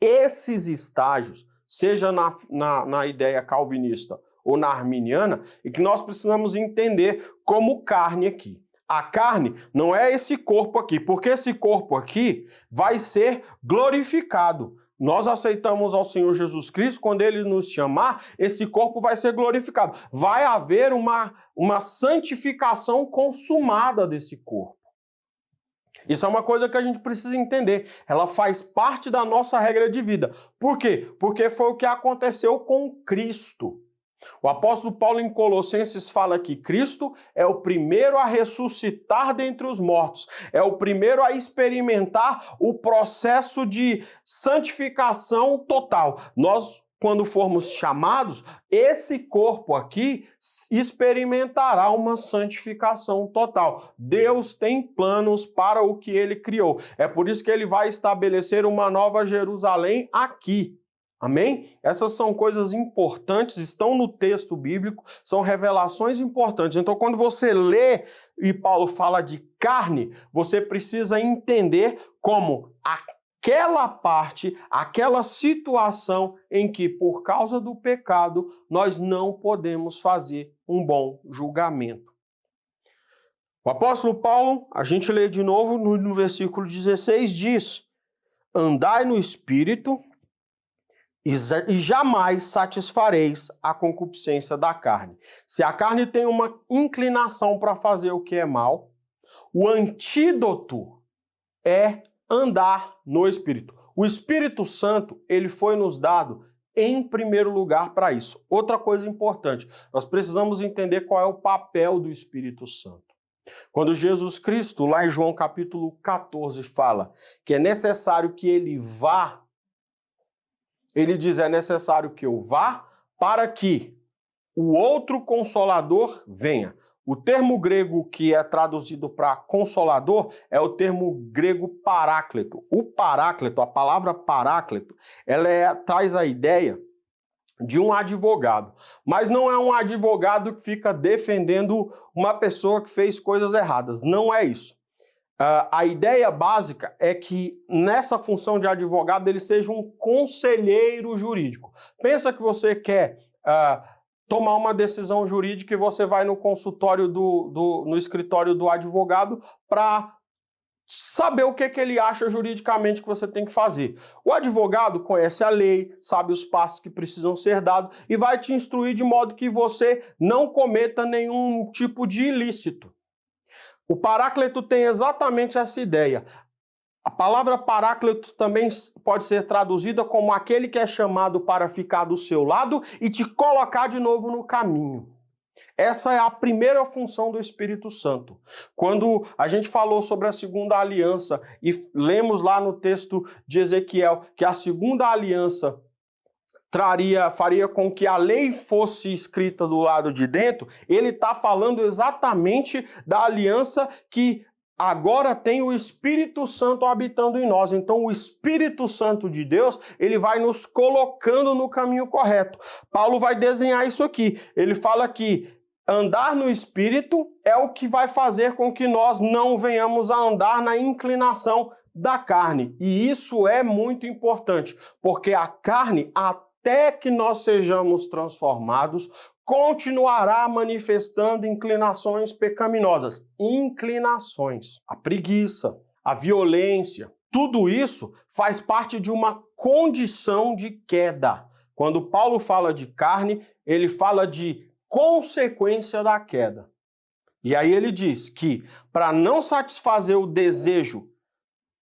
Esses estágios, seja na ideia calvinista ou na arminiana, é que nós precisamos entender como carne aqui. A carne não é esse corpo aqui, porque esse corpo aqui vai ser glorificado. Nós aceitamos ao Senhor Jesus Cristo, quando Ele nos chamar, esse corpo vai ser glorificado. Vai haver uma santificação consumada desse corpo. Isso é uma coisa que a gente precisa entender. Ela faz parte da nossa regra de vida. Por quê? Porque foi o que aconteceu com Cristo. O apóstolo Paulo em Colossenses fala que Cristo é o primeiro a ressuscitar dentre os mortos, é o primeiro a experimentar o processo de santificação total. Nós, quando formos chamados, esse corpo aqui experimentará uma santificação total. Deus tem planos para o que Ele criou. É por isso que Ele vai estabelecer uma nova Jerusalém aqui. Amém? Essas são coisas importantes, estão no texto bíblico, são revelações importantes. Então, quando você lê e Paulo fala de carne, você precisa entender como aquela parte, aquela situação em que, por causa do pecado, nós não podemos fazer um bom julgamento. O apóstolo Paulo, a gente lê de novo no versículo 16, diz: andai no Espírito e jamais satisfareis a concupiscência da carne. Se a carne tem uma inclinação para fazer o que é mal, o antídoto é andar no Espírito. O Espírito Santo, ele foi nos dado em primeiro lugar para isso. Outra coisa importante, nós precisamos entender qual é o papel do Espírito Santo. Quando Jesus Cristo, lá em João capítulo 14, fala que é necessário que ele vá, ele diz, é necessário que eu vá para que o outro Consolador venha. O termo grego que é traduzido para consolador é o termo grego paráclito. O paráclito, a palavra paráclito, ela traz a ideia de um advogado. Mas não é um advogado que fica defendendo uma pessoa que fez coisas erradas. Não é isso. A ideia básica é que nessa função de advogado ele seja um conselheiro jurídico. Pensa que você quer tomar uma decisão jurídica e você vai no consultório no escritório do advogado para saber o que ele acha juridicamente que você tem que fazer. O advogado conhece a lei, sabe os passos que precisam ser dados e vai te instruir de modo que você não cometa nenhum tipo de ilícito. O Paráclito tem exatamente essa ideia. A palavra paráclito também pode ser traduzida como aquele que é chamado para ficar do seu lado e te colocar de novo no caminho. Essa é a primeira função do Espírito Santo. Quando a gente falou sobre a segunda aliança e lemos lá no texto de Ezequiel que a segunda aliança faria com que a lei fosse escrita do lado de dentro, ele está falando exatamente da aliança que agora tem o Espírito Santo habitando em nós. Então o Espírito Santo de Deus, ele vai nos colocando no caminho correto. Paulo vai desenhar isso aqui. Ele fala que andar no Espírito é o que vai fazer com que nós não venhamos a andar na inclinação da carne. E isso é muito importante, porque a carne, até que nós sejamos transformados, continuará manifestando inclinações pecaminosas. Inclinações, a preguiça, a violência, tudo isso faz parte de uma condição de queda. Quando Paulo fala de carne, ele fala de consequência da queda. E aí ele diz que para não satisfazer o desejo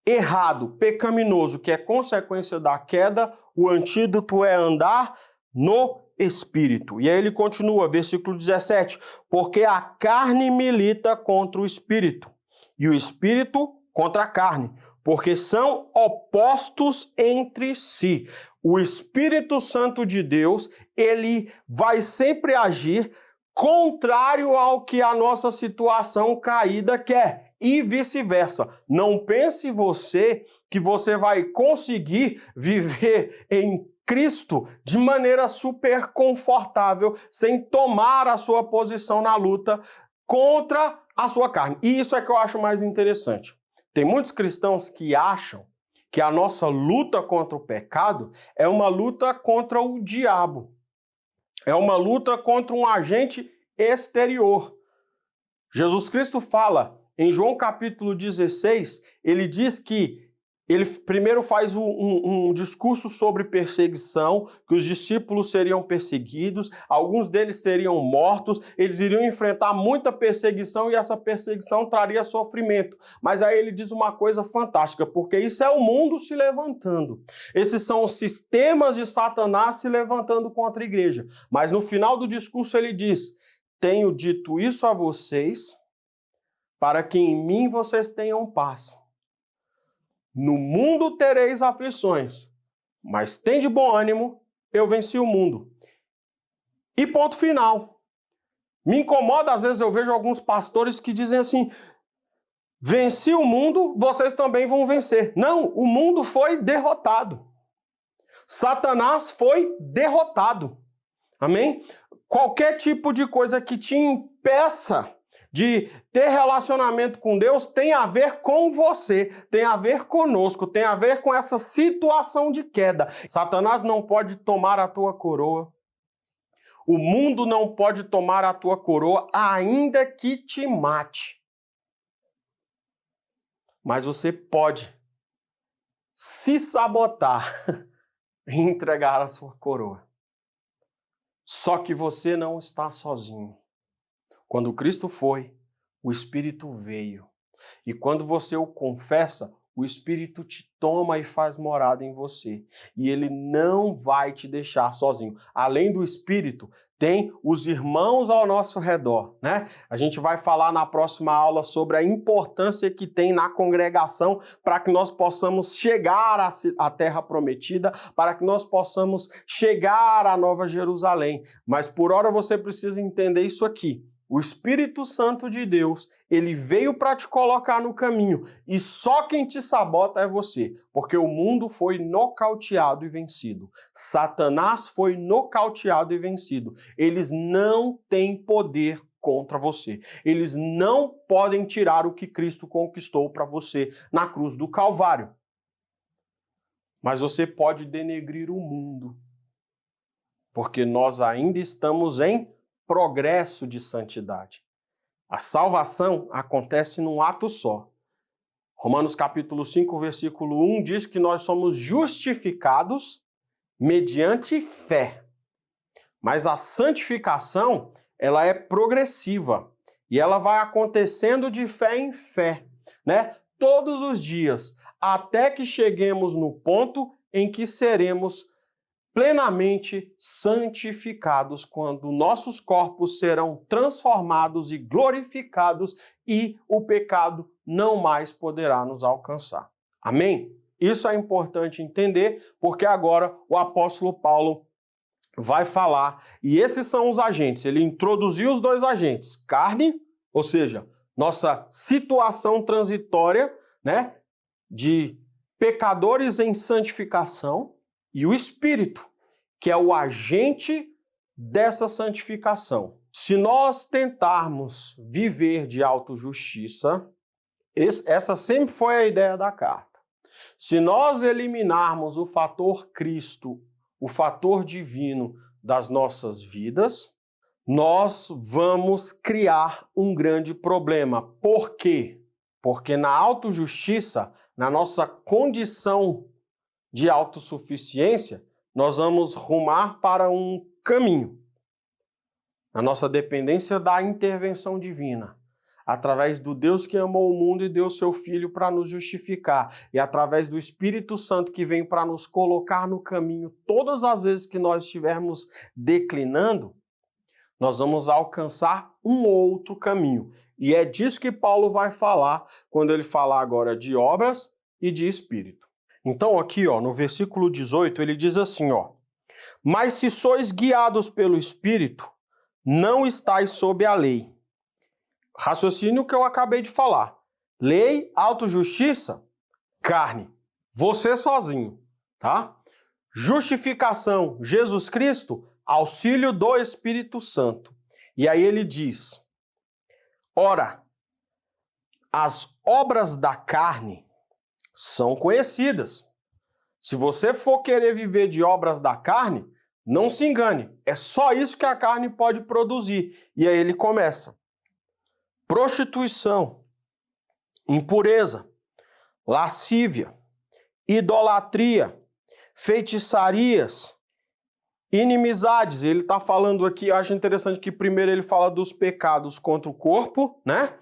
errado, pecaminoso, que é consequência da queda, o antídoto é andar no Espírito. E aí ele continua, versículo 17, porque a carne milita contra o Espírito, e o Espírito contra a carne, porque são opostos entre si. O Espírito Santo de Deus, ele vai sempre agir contrário ao que a nossa situação caída quer, e vice-versa. Não pense você que você vai conseguir viver em Cristo de maneira super confortável, sem tomar a sua posição na luta contra a sua carne. E isso é que eu acho mais interessante. Tem muitos cristãos que acham que a nossa luta contra o pecado é uma luta contra o diabo. É uma luta contra um agente exterior. Jesus Cristo fala em João capítulo 16, ele diz que ele primeiro faz um discurso sobre perseguição, que os discípulos seriam perseguidos, alguns deles seriam mortos, eles iriam enfrentar muita perseguição e essa perseguição traria sofrimento. Mas aí ele diz uma coisa fantástica, porque isso é o mundo se levantando. Esses são os sistemas de Satanás se levantando contra a igreja. Mas no final do discurso ele diz, tenho dito isso a vocês, para que em mim vocês tenham paz. No mundo tereis aflições, mas tende bom ânimo, eu venci o mundo. E ponto final. Me incomoda, às vezes eu vejo alguns pastores que dizem assim, venci o mundo, vocês também vão vencer. Não, o mundo foi derrotado. Satanás foi derrotado. Amém? Qualquer tipo de coisa que te impeça de ter relacionamento com Deus tem a ver com você, tem a ver conosco, tem a ver com essa situação de queda. Satanás não pode tomar a tua coroa. O mundo não pode tomar a tua coroa, ainda que te mate. Mas você pode se sabotar e entregar a sua coroa. Só que você não está sozinho. Quando Cristo foi, o Espírito veio. E quando você o confessa, o Espírito te toma e faz morada em você. E ele não vai te deixar sozinho. Além do Espírito, tem os irmãos ao nosso redor, né? A gente vai falar na próxima aula sobre a importância que tem na congregação para que nós possamos chegar à terra prometida, para que nós possamos chegar à Nova Jerusalém. Mas por hora você precisa entender isso aqui. O Espírito Santo de Deus, ele veio para te colocar no caminho e só quem te sabota é você, porque o mundo foi nocauteado e vencido. Satanás foi nocauteado e vencido. Eles não têm poder contra você. Eles não podem tirar o que Cristo conquistou para você na cruz do Calvário. Mas você pode denegrir o mundo, porque nós ainda estamos em progresso de santidade. A salvação acontece num ato só. Romanos capítulo 5, versículo 1 diz que nós somos justificados mediante fé. Mas a santificação, ela é progressiva e ela vai acontecendo de fé em fé, né? Todos os dias. até que cheguemos no ponto em que seremos plenamente santificados, quando nossos corpos serão transformados e glorificados e o pecado não mais poderá nos alcançar. Amém? Isso é importante entender, porque agora o apóstolo Paulo vai falar, e esses são os agentes. Ele introduziu os dois agentes, carne, ou seja, nossa situação transitória, né, de pecadores em santificação, e o Espírito, que é o agente dessa santificação. Se nós tentarmos viver de autojustiça, essa sempre foi a ideia da carta. Se nós eliminarmos o fator Cristo, o fator divino das nossas vidas, nós vamos criar um grande problema. Por quê? Porque na autojustiça, na nossa condição de autossuficiência, nós vamos rumar para um caminho. A nossa dependência da intervenção divina, através do Deus que amou o mundo e deu seu Filho para nos justificar, e através do Espírito Santo que vem para nos colocar no caminho todas as vezes que nós estivermos declinando, nós vamos alcançar um outro caminho. E é disso que Paulo vai falar quando ele falar agora de obras e de Espírito. Então aqui, no versículo 18, ele diz assim, mas se sois guiados pelo Espírito, não estáis sob a lei. Raciocínio que eu acabei de falar. Lei, autojustiça, carne. Você sozinho, tá? Justificação, Jesus Cristo, auxílio do Espírito Santo. E aí ele diz, ora, as obras da carne são conhecidas. Se você for querer viver de obras da carne, não se engane. É só isso que a carne pode produzir. E aí ele começa. Prostituição, impureza, lascívia, idolatria, feitiçarias, inimizades. Ele está falando aqui, eu acho interessante que primeiro ele fala dos pecados contra o corpo, né?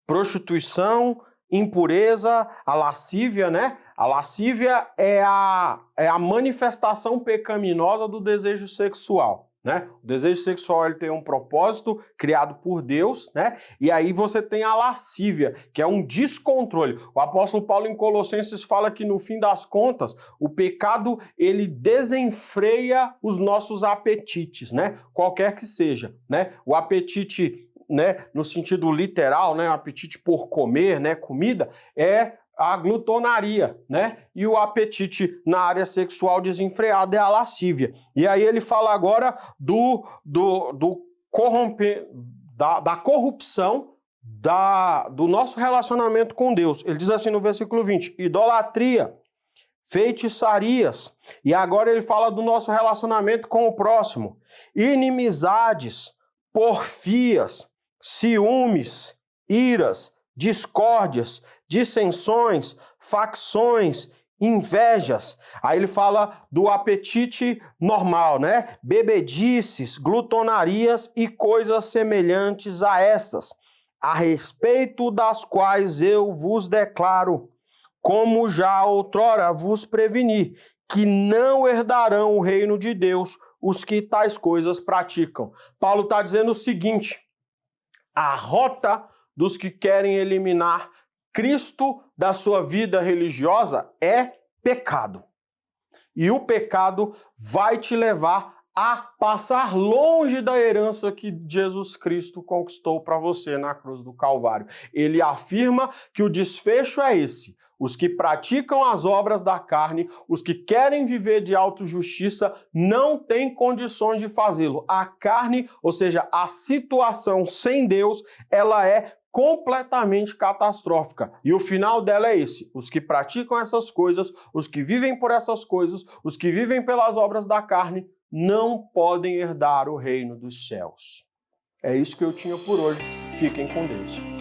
Prostituição, impureza, a lascívia, né? A lascívia é a manifestação pecaminosa do desejo sexual, né? O desejo sexual ele tem um propósito criado por Deus, né? E aí você tem a lascívia, que é um descontrole. O apóstolo Paulo em Colossenses fala que no fim das contas, o pecado ele desenfreia os nossos apetites, né? Qualquer que seja, né? O apetite, né, no sentido literal, né, o apetite por comer, né, comida, é a glutonaria, né? E o apetite na área sexual desenfreado é a lascívia. E aí ele fala agora da corrupção do nosso relacionamento com Deus. Ele diz assim no versículo 20, idolatria, feitiçarias. E agora ele fala do nosso relacionamento com o próximo. Inimizades, porfias, ciúmes, iras, discórdias, dissensões, facções, invejas. Aí ele fala do apetite normal, né? Bebedices, glutonarias e coisas semelhantes a estas, a respeito das quais eu vos declaro, como já outrora vos preveni, que não herdarão o reino de Deus os que tais coisas praticam. Paulo está dizendo o seguinte, a rota dos que querem eliminar Cristo da sua vida religiosa é pecado. E o pecado vai te levar a passar longe da herança que Jesus Cristo conquistou para você na cruz do Calvário. Ele afirma que o desfecho é esse. Os que praticam as obras da carne, os que querem viver de autojustiça, não têm condições de fazê-lo. A carne, ou seja, a situação sem Deus, ela é completamente catastrófica. E o final dela é esse. Os que praticam essas coisas, os que vivem por essas coisas, os que vivem pelas obras da carne, não podem herdar o reino dos céus. É isso que eu tinha por hoje. Fiquem com Deus.